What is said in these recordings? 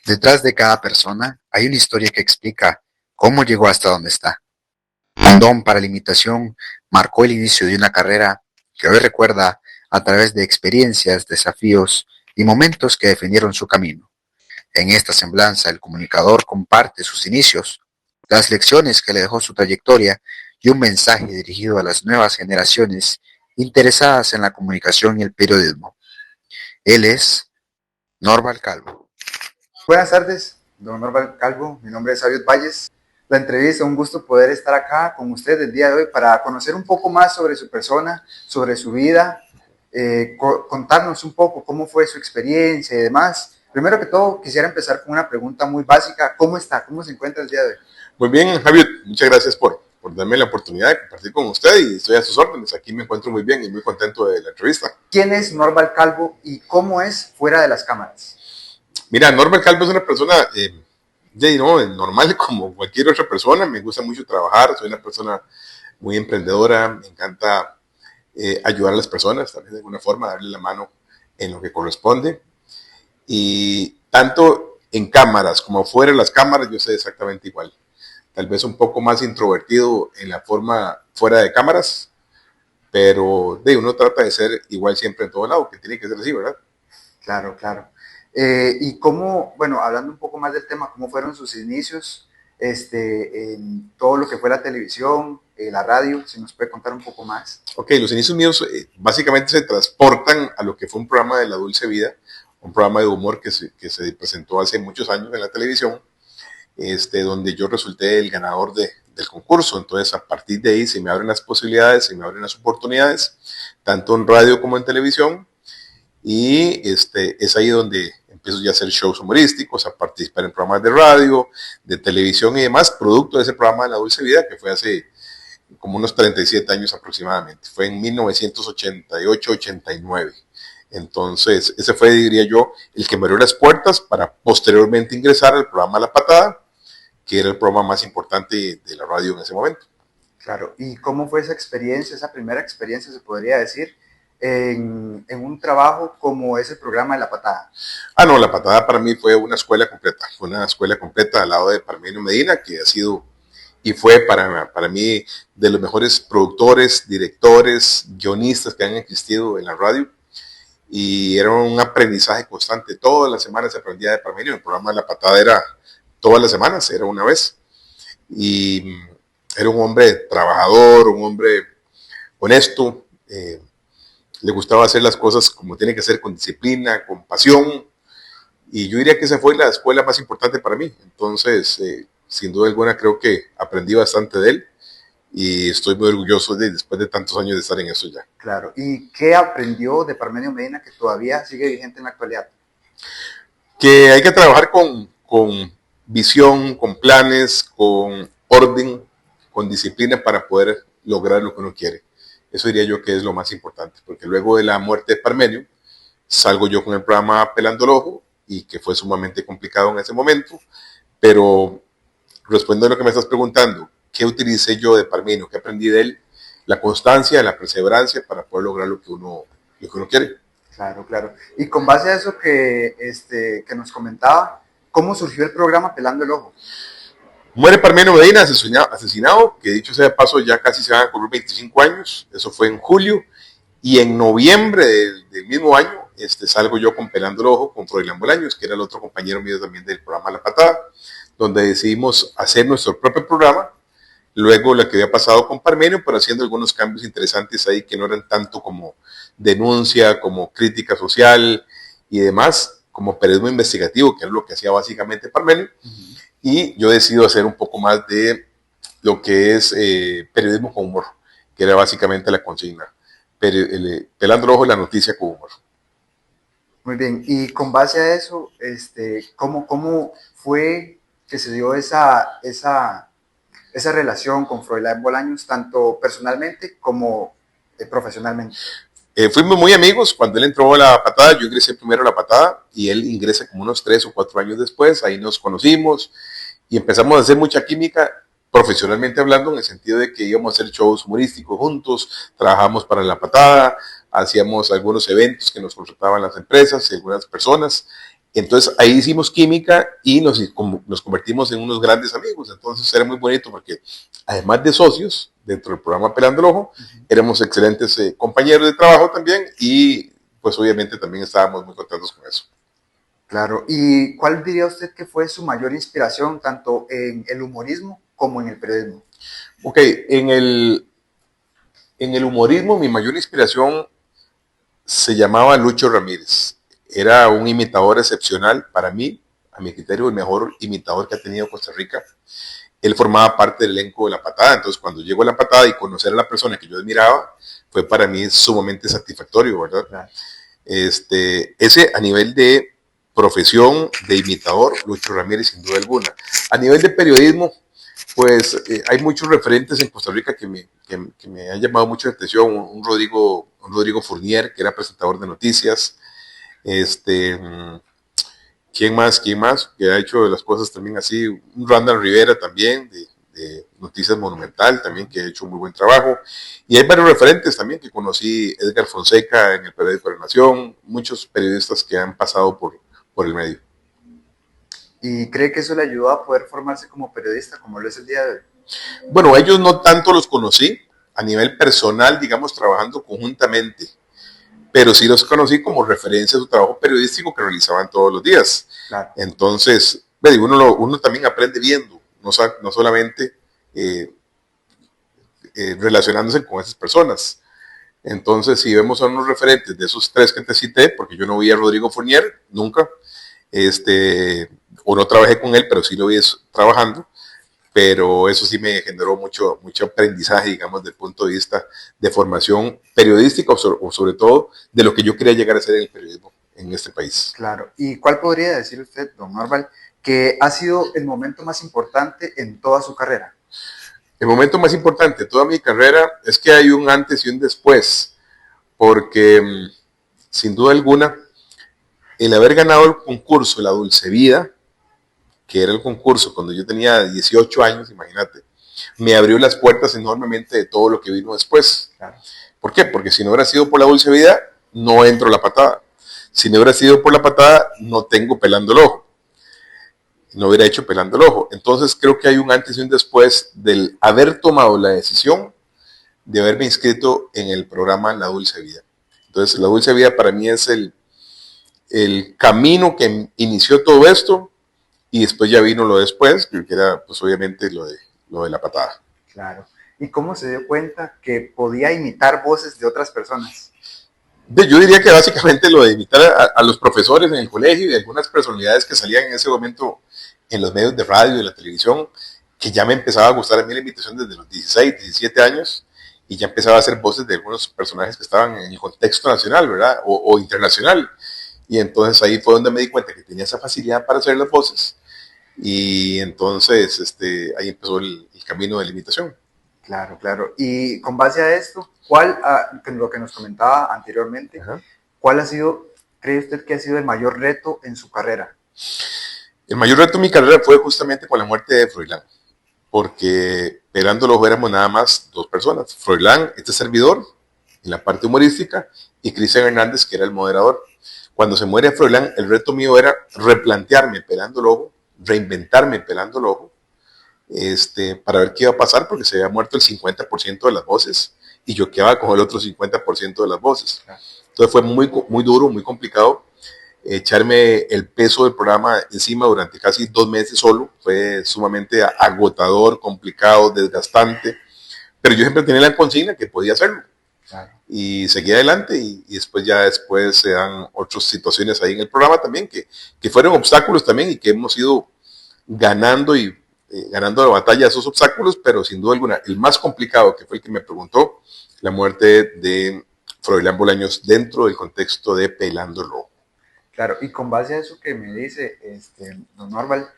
Detrás de cada persona hay una historia que explica cómo llegó hasta donde está. Un don para la imitación marcó el inicio de una carrera que hoy recuerda a través de experiencias, desafíos y momentos que definieron su camino. En esta semblanza, el comunicador comparte sus inicios, las lecciones que le dejó su trayectoria y un mensaje dirigido a las nuevas generaciones interesadas en la comunicación y el periodismo. Él es Norval Calvo. Buenas tardes, don Norval Calvo. Mi nombre es Xavier Valles. La entrevista, un gusto poder estar acá con usted el día de hoy para conocer un poco más sobre su persona, sobre su vida, contarnos un poco cómo fue su experiencia y demás. Primero que todo, quisiera empezar con una pregunta muy básica. ¿Cómo está? ¿Cómo se encuentra el día de hoy? Muy bien, Javier, muchas gracias por darme la oportunidad de compartir con usted y estoy a sus órdenes. Aquí me encuentro muy bien y muy contento de la entrevista. ¿Quién es Norval Calvo y cómo es fuera de las cámaras? Mira, Norval Calvo es una persona normal como cualquier otra persona. Me gusta mucho trabajar, soy una persona muy emprendedora, me encanta ayudar a las personas, también de alguna forma, darle la mano en lo que corresponde. Y tanto en cámaras como fuera de las cámaras, yo soy exactamente igual. Tal vez un poco más introvertido en la forma fuera de cámaras, pero uno trata de ser igual siempre en todo lado, que tiene que ser así, ¿verdad? Claro, claro. Y cómo, bueno, hablando un poco más del tema, ¿cómo fueron sus inicios en todo lo que fue la televisión, la radio? Si nos puede contar un poco más. Ok, los inicios míos básicamente se transportan a lo que fue un programa de La Dulce Vida, un programa de humor que se presentó hace muchos años en la televisión, donde yo resulté el ganador del concurso. Entonces, a partir de ahí se me abren las posibilidades, se me abren las oportunidades, tanto en radio como en televisión, y es ahí donde empiezo ya a hacer shows humorísticos, a participar en programas de radio, de televisión y demás, producto de ese programa de La Dulce Vida, que fue hace como unos 37 años aproximadamente. Fue en 1988-89. Entonces, ese fue, diría yo, el que me abrió las puertas para posteriormente ingresar al programa La Patada, que era el programa más importante de la radio en ese momento. Claro, ¿y cómo fue esa experiencia, esa primera experiencia, se podría decir, en un trabajo como ese programa de La Patada? No, La Patada para mí fue una escuela completa al lado de Parmenio Medina, que ha sido y fue para mí de los mejores productores, directores, guionistas que han existido en la radio, y era un aprendizaje constante. Todas las semanas se aprendía de Parmenio. El programa de La Patada era todas las semanas, era una vez, y era un hombre trabajador, un hombre honesto, le gustaba hacer las cosas como tiene que ser, con disciplina, con pasión, y yo diría que esa fue la escuela más importante para mí. Entonces, sin duda alguna, creo que aprendí bastante de él y estoy muy orgulloso después de tantos años de estar en eso ya. Claro, ¿y qué aprendió de Parmenio Medina que todavía sigue vigente en la actualidad? Que hay que trabajar con visión, con planes, con orden, con disciplina para poder lograr lo que uno quiere. Eso diría yo que es lo más importante, porque luego de la muerte de Parmenio, salgo yo con el programa Pelando el Ojo, y que fue sumamente complicado en ese momento, pero respondiendo a lo que me estás preguntando, ¿qué utilicé yo de Parmenio? ¿Qué aprendí de él? La constancia, la perseverancia para poder lograr lo que uno quiere. Claro, claro. Y con base a eso que nos comentaba, ¿cómo surgió el programa Pelando el Ojo? Muere Parmenio Medina, asesinado, que dicho sea de paso ya casi se van a cumplir 25 años, eso fue en julio, y en noviembre del mismo año salgo yo con Pelando el Ojo, con Froilán Bolaños, que era el otro compañero mío también del programa La Patada, donde decidimos hacer nuestro propio programa, luego lo que había pasado con Parmenio, pero haciendo algunos cambios interesantes ahí que no eran tanto como denuncia, como crítica social y demás, como periodismo investigativo, que era lo que hacía básicamente Parmenio, y yo decido hacer un poco más de lo que es periodismo con humor, que era básicamente la consigna, Pelando el Ojo, la noticia con humor. Muy bien, y con base a eso, ¿cómo fue que se dio esa relación con Froilán Bolaños, tanto personalmente como profesionalmente? Fuimos muy amigos. Cuando él entró a La Patada, yo ingresé primero a La Patada y él ingresa como unos 3 o 4 años después. Ahí nos conocimos y empezamos a hacer mucha química, profesionalmente hablando, en el sentido de que íbamos a hacer shows humorísticos juntos, trabajamos para La Patada, hacíamos algunos eventos que nos contrataban las empresas y algunas personas. Entonces ahí hicimos química y nos convertimos en unos grandes amigos. Entonces era muy bonito porque además de socios dentro del programa Pelando el Ojo, éramos excelentes compañeros de trabajo también y pues obviamente también estábamos muy contentos con eso. Claro, ¿y cuál diría usted que fue su mayor inspiración tanto en el humorismo como en el periodismo? Ok, en el humorismo mi mayor inspiración se llamaba Lucho Ramírez. Era un imitador excepcional para mí, a mi criterio, el mejor imitador que ha tenido Costa Rica. Él formaba parte del elenco de La Patada, entonces cuando llegó a La Patada y conocer a la persona que yo admiraba, fue para mí sumamente satisfactorio, ¿verdad? Claro. Ese a nivel de profesión de imitador, Lucho Ramírez sin duda alguna. A nivel de periodismo, pues hay muchos referentes en Costa Rica que me han llamado mucho la atención. Un Rodrigo Fournier, que era presentador de noticias. ¿Quién más? Que ha hecho las cosas también así. Un Randall Rivera también, de Noticias Monumental, también, que ha hecho un muy buen trabajo. Y hay varios referentes también que conocí, Edgar Fonseca en el periódico de la Nación, muchos periodistas que han pasado por el medio. ¿Y cree que eso le ayudó a poder formarse como periodista, como lo es el día de hoy? Bueno, ellos no tanto los conocí a nivel personal, digamos, trabajando conjuntamente, pero sí los conocí como referencia a su trabajo periodístico que realizaban todos los días. Claro. Entonces, uno también aprende viendo, no solamente relacionándose con esas personas. Entonces, si vemos a unos referentes de esos tres que te cité, porque yo no vi a Rodrigo Fournier nunca, o no trabajé con él, pero sí lo vi trabajando, pero eso sí me generó mucho aprendizaje, digamos, desde el punto de vista de formación periodística o sobre todo de lo que yo quería llegar a hacer en el periodismo en este país. Claro. ¿Y cuál podría decir usted, don Norval, que ha sido el momento más importante en toda su carrera? El momento más importante de toda mi carrera es que hay un antes y un después, porque sin duda alguna, el haber ganado el concurso La Dulce Vida, que era el concurso cuando yo tenía 18 años, imagínate, me abrió las puertas enormemente de todo lo que vino después. Claro. ¿Por qué? Porque si no hubiera sido por La Dulce Vida, no entro a La Patada. Si no hubiera sido por La Patada, no tengo Pelando el Ojo. No hubiera hecho Pelando el Ojo. Entonces creo que hay un antes y un después del haber tomado la decisión de haberme inscrito en el programa La Dulce Vida. Entonces La Dulce Vida para mí es el camino que inició todo esto. Y después ya vino lo después, que era pues obviamente lo de La Patada. Claro. ¿Y cómo se dio cuenta que podía imitar voces de otras personas? Yo diría que básicamente lo de imitar a los profesores en el colegio y de algunas personalidades que salían en ese momento en los medios de radio y la televisión, que ya me empezaba a gustar a mí la imitación desde los 16, 17 años, y ya empezaba a hacer voces de algunos personajes que estaban en el contexto nacional, ¿verdad? O internacional. Y entonces ahí fue donde me di cuenta que tenía esa facilidad para hacer las voces. Y entonces ahí empezó el camino de la imitación. Claro, claro. Y con base a esto, ¿cuál, lo que nos comentaba anteriormente, Ajá. cuál ha sido, cree usted que ha sido el mayor reto en su carrera? El mayor reto de mi carrera fue justamente con la muerte de Froilán, porque Pelando el Ojo éramos nada más dos personas, Froilán, este servidor, en la parte humorística, y Cristian Hernández, que era el moderador. Cuando se muere Froilán, el reto mío era replantearme Pelando el Ojo, reinventarme Pelando el Ojo, para ver qué iba a pasar, porque se había muerto el 50% de las voces, y yo quedaba con el otro 50% de las voces. Entonces fue muy duro, muy complicado, echarme el peso del programa encima durante casi 2 meses solo. Fue sumamente agotador, complicado, desgastante, pero yo siempre tenía la consigna que podía hacerlo. Claro. Y seguí adelante y después se dan otras situaciones ahí en el programa también que fueron obstáculos también y que hemos ido ganando ganando la batalla a esos obstáculos, pero sin duda alguna el más complicado, que fue el que me preguntó, la muerte de Froilán Bolaños dentro del contexto de Pelando el Ojo. Claro, y con base a eso que me dice don Norval,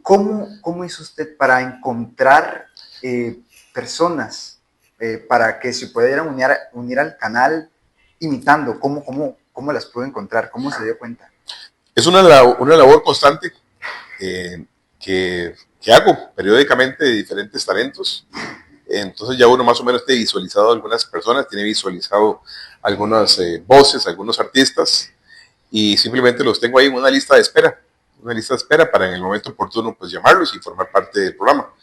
¿cómo hizo usted para encontrar personas para que se pudieran unir al canal imitando? ¿Cómo las pudo encontrar? ¿Cómo se dio cuenta? Es una labor constante que hago periódicamente de diferentes talentos. Entonces ya uno más o menos tiene visualizado algunas personas, tiene visualizado algunas voces, algunos artistas. y simplemente los tengo ahí en una lista de espera para en el momento oportuno pues llamarlos y formar parte del programa.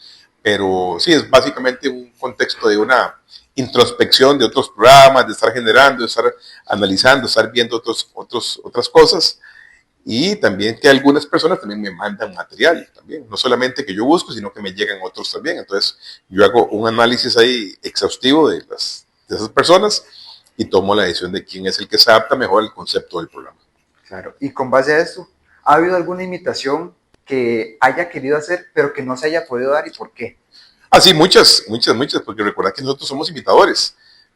Pero sí, es básicamente un contexto de una introspección de otros programas, de estar generando, de estar analizando, estar viendo otras cosas, y también que algunas personas también me mandan material también, no solamente que yo busco, sino que me llegan otros también. Entonces yo hago un análisis ahí exhaustivo de esas personas y tomo la decisión de quién es el que se adapta mejor al concepto del programa. Claro, y con base a esto, ¿ha habido alguna imitación que haya querido hacer, pero que no se haya podido dar y por qué? Ah, sí, muchas, porque recuerda que nosotros somos imitadores,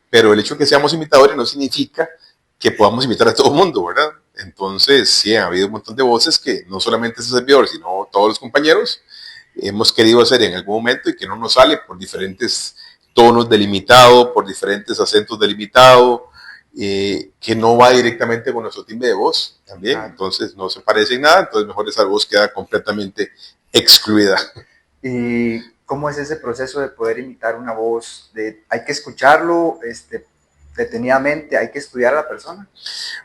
pero el hecho de que seamos imitadores no significa que podamos imitar a todo el mundo, ¿verdad? Entonces, sí, ha habido un montón de voces que no solamente ese servidor, sino todos los compañeros hemos querido hacer en algún momento y que no nos sale por diferentes tonos del imitado, por diferentes acentos del imitado, que no va directamente con nuestro timbre de voz también. Entonces, no se parece en nada, entonces mejor esa voz queda completamente excluida. ¿Y cómo es ese proceso de poder imitar una voz? ¿Hay que escucharlo detenidamente? ¿Hay que estudiar a la persona?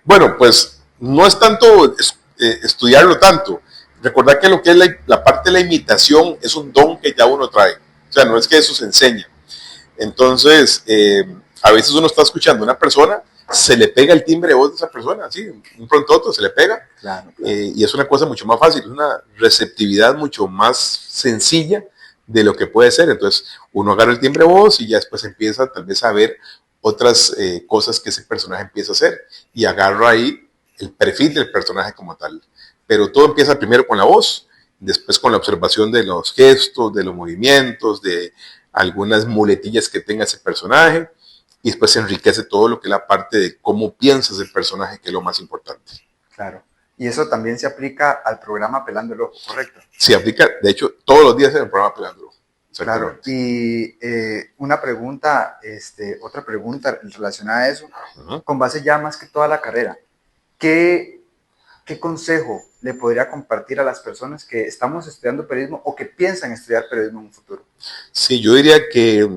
Bueno, pues no es tanto estudiarlo tanto. Recordar que lo que es la parte de la imitación es un don que ya uno trae. O sea, no es que eso se enseña. Entonces, a veces uno está escuchando a una persona, se le pega el timbre de voz de esa persona, así, un pronto otro se le pega. Claro. Y es una cosa mucho más fácil, es una receptividad mucho más sencilla de lo que puede ser. Entonces, uno agarra el timbre de voz y ya después empieza tal vez a ver otras cosas que ese personaje empieza a hacer y agarra ahí el perfil del personaje como tal. Pero todo empieza primero con la voz, después con la observación de los gestos, de los movimientos, de algunas muletillas que tenga ese personaje, y después se enriquece todo lo que es la parte de cómo piensa ese personaje, que es lo más importante. Claro. Y eso también se aplica al programa Pelando el Ojo, ¿correcto? Se aplica, de hecho, todos los días en el programa Pelando el Ojo. Claro. Y una pregunta, otra pregunta relacionada a eso, con base ya más que toda la carrera, ¿qué consejo le podría compartir a las personas que estamos estudiando periodismo o que piensan estudiar periodismo en un futuro? Sí, yo diría que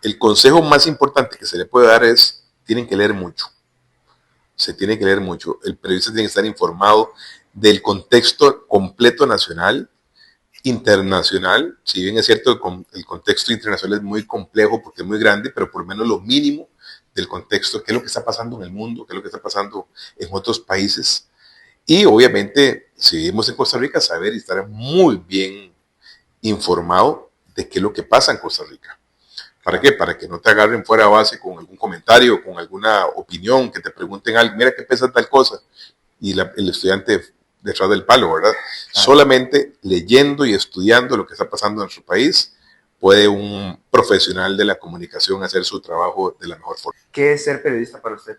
el consejo más importante que se le puede dar es, tienen que leer mucho. Se tiene que leer mucho. El periodista tiene que estar informado del contexto completo nacional, internacional. Si bien es cierto, el contexto internacional es muy complejo porque es muy grande, pero por lo menos lo mínimo del contexto, qué es lo que está pasando en el mundo, qué es lo que está pasando en otros países. Y obviamente, si vivimos en Costa Rica, saber y estar muy bien informado de qué es lo que pasa en Costa Rica. ¿Para qué? Para que no te agarren fuera de base con algún comentario, con alguna opinión, que te pregunten algo, mira qué piensas tal cosa, y el estudiante detrás del palo, ¿verdad? Solamente leyendo y estudiando lo que está pasando en nuestro país puede un profesional de la comunicación hacer su trabajo de la mejor forma. ¿Qué es ser periodista para usted?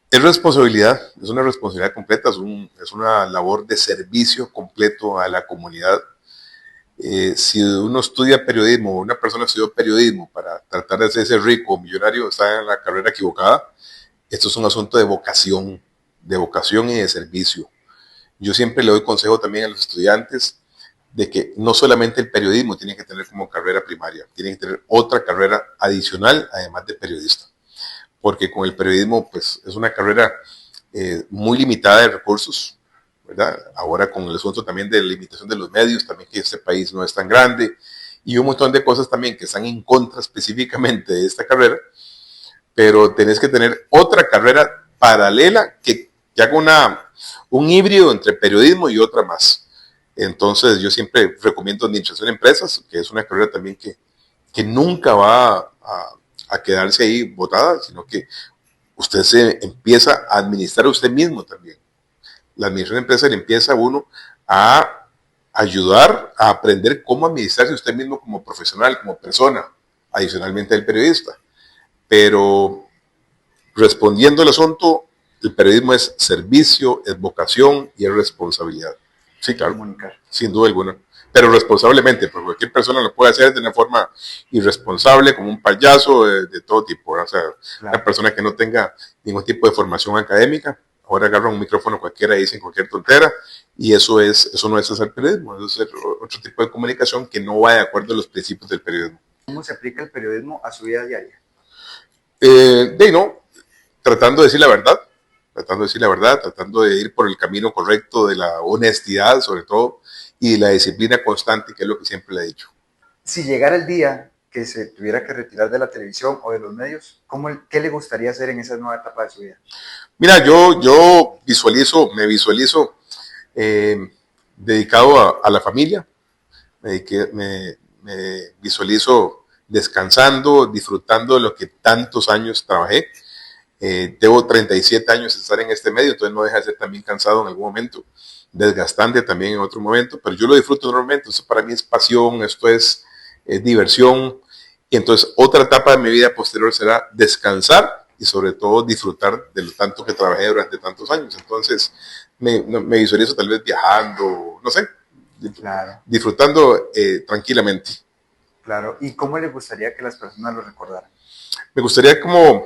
Es responsabilidad, es una responsabilidad completa, es una labor de servicio completo a la comunidad. Si uno estudia periodismo, una persona estudió periodismo para tratar de hacerse rico o millonario, está en la carrera equivocada. Esto es un asunto de vocación y de servicio. Yo siempre le doy consejo también a los estudiantes de que no solamente el periodismo tiene que tener como carrera primaria, tiene que tener otra carrera adicional además de periodista. Porque con el periodismo pues es una carrera muy limitada de recursos, ¿verdad? Ahora con el asunto también de la limitación de los medios, también que este país no es tan grande, y un montón de cosas también que están en contra específicamente de esta carrera, pero tenés que tener otra carrera paralela que haga un híbrido entre periodismo y otra más. Entonces yo siempre recomiendo administración de empresas, que es una carrera también que nunca va a quedarse ahí botada, sino que usted se empieza a administrar a usted mismo también. La administración de empresas le empieza a uno a ayudar a aprender cómo administrarse usted mismo como profesional, como persona, adicionalmente al periodista. Pero respondiendo al asunto, el periodismo es servicio, es vocación y es responsabilidad. Sí, claro, comunicar. Sin duda alguna. Pero responsablemente, porque cualquier persona lo puede hacer de una forma irresponsable, como un payaso de todo tipo. O sea, claro, una persona que no tenga ningún tipo de formación académica, ahora agarra un micrófono cualquiera y dicen cualquier tontera, y eso no es hacer periodismo, eso es hacer otro tipo de comunicación que no va de acuerdo a los principios del periodismo. ¿Cómo se aplica el periodismo a su vida diaria? No, tratando de decir la verdad, tratando de decir la verdad, tratando de ir por el camino correcto de la honestidad sobre todo y la disciplina constante, que es lo que siempre le he dicho. Si llegara el día que se tuviera que retirar de la televisión o de los medios, ¿qué le gustaría hacer en esa nueva etapa de su vida? Mira, yo me visualizo dedicado a la familia, me visualizo descansando, disfrutando de lo que tantos años trabajé. Llevo 37 años de estar en este medio, entonces no deja de ser también cansado en algún momento, desgastante también en otro momento, pero yo lo disfruto normalmente. Eso para mí es pasión, esto es diversión. Y entonces otra etapa de mi vida posterior será descansar y sobre todo disfrutar de lo tanto que trabajé durante tantos años. Entonces me visualizo tal vez viajando, no sé, Claro, disfrutando tranquilamente. claro. ¿Y cómo le gustaría que las personas lo recordaran? Me gustaría como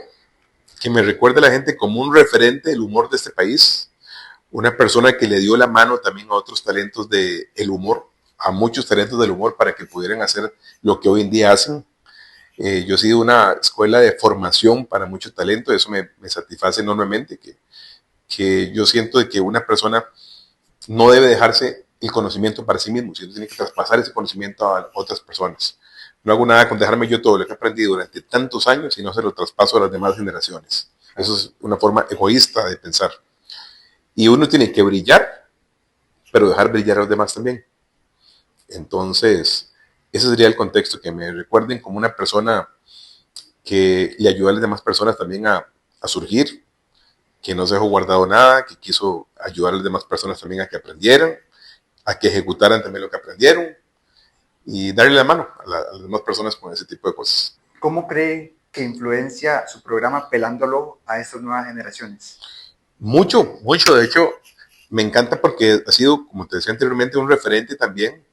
que me recuerde la gente como un referente del humor de este país, una persona que le dio la mano también a otros talentos del humor, a muchos talentos del humor para que pudieran hacer lo que hoy en día hacen. Yo he sido una escuela de formación para mucho talento, eso me satisface enormemente, que yo siento de que una persona no debe dejarse el conocimiento para sí mismo, sino tiene que traspasar ese conocimiento a otras personas. No hago nada con dejarme yo todo lo que he aprendido durante tantos años y no se lo traspaso a las demás generaciones. Eso es una forma egoísta de pensar. Y uno tiene que brillar, pero dejar brillar a los demás también. Entonces, ese sería el contexto, que me recuerden como una persona que le ayudó a las demás personas también a surgir, que no se dejó guardado nada, que quiso ayudar a las demás personas también a que aprendieran, a que ejecutaran también lo que aprendieron y darle la mano a las demás personas con ese tipo de cosas. ¿Cómo cree que influencia su programa Pelándolo a estas nuevas generaciones? Mucho, mucho. De hecho, me encanta porque ha sido, como te decía anteriormente, un referente también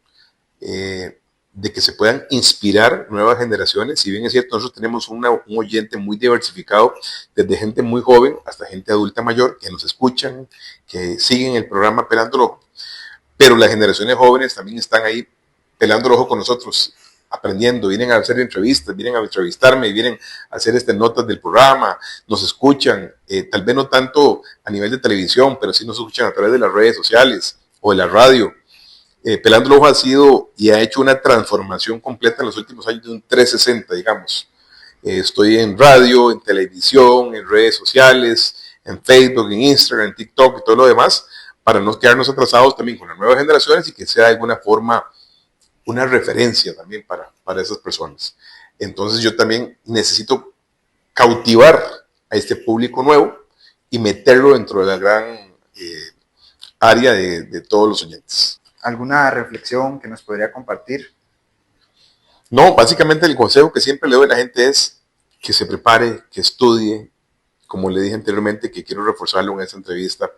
de que se puedan inspirar nuevas generaciones. Si bien es cierto, nosotros tenemos un oyente muy diversificado, desde gente muy joven hasta gente adulta mayor, que nos escuchan, que siguen el programa Pelándolo, pero las generaciones jóvenes también están ahí pelando el ojo con nosotros, aprendiendo, vienen a hacer entrevistas, vienen a entrevistarme, vienen a hacer notas del programa, nos escuchan, tal vez no tanto a nivel de televisión, pero sí nos escuchan a través de las redes sociales o de la radio. Pelando el Ojo ha sido y ha hecho una transformación completa en los últimos años de un 360, digamos. Estoy en radio, en televisión, en redes sociales, en Facebook, en Instagram, en TikTok y todo lo demás, para no quedarnos atrasados también con las nuevas generaciones y que sea de alguna forma una referencia también para esas personas. Entonces yo también necesito cautivar a este público nuevo y meterlo dentro de la gran área de todos los oyentes. ¿Alguna reflexión que nos podría compartir? No, básicamente el consejo que siempre le doy a la gente es que se prepare, que estudie. Como le dije anteriormente, que quiero reforzarlo en esta entrevista,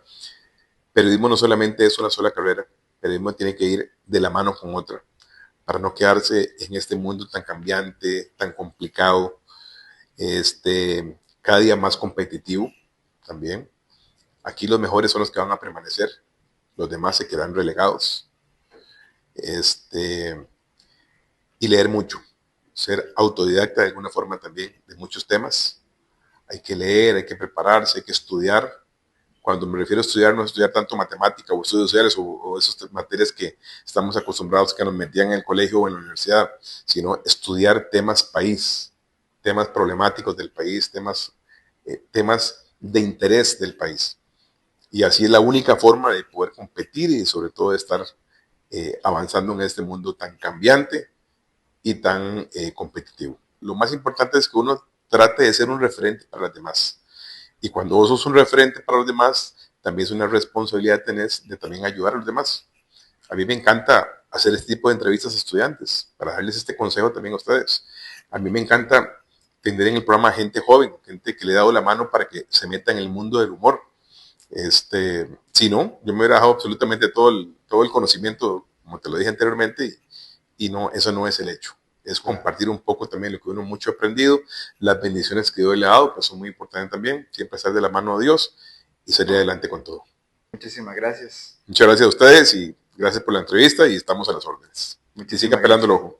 periodismo no solamente es una sola carrera, periodismo tiene que ir de la mano con otra, para no quedarse en este mundo tan cambiante, tan complicado, cada día más competitivo también. Aquí los mejores son los que van a permanecer, los demás se quedan relegados. Y leer mucho, ser autodidacta de alguna forma también de muchos temas. Hay que leer, hay que prepararse, hay que estudiar. Cuando me refiero a estudiar, no estudiar tanto matemática o estudios sociales o esas materias que estamos acostumbrados que nos metían en el colegio o en la universidad, sino estudiar temas país, temas problemáticos del país, temas de interés del país. Y así es la única forma de poder competir y sobre todo de estar avanzando en este mundo tan cambiante y tan competitivo. Lo más importante es que uno trate de ser un referente para los demás. Y cuando vos sos un referente para los demás, también es una responsabilidad tenés de también ayudar a los demás. A mí me encanta hacer este tipo de entrevistas a estudiantes para darles este consejo también a ustedes. A mí me encanta tener en el programa gente joven, gente que le he dado la mano para que se meta en el mundo del humor. Si no, yo me hubiera dejado absolutamente todo el conocimiento, como te lo dije anteriormente, y no, eso no es el hecho. Es compartir un poco también lo que uno mucho ha aprendido, las bendiciones que Dios le ha dado, que son muy importantes también, siempre estar de la mano de Dios y salir adelante con todo. Muchísimas gracias. Muchas gracias a ustedes y gracias por la entrevista y estamos a las órdenes. Y siga pelando el ojo.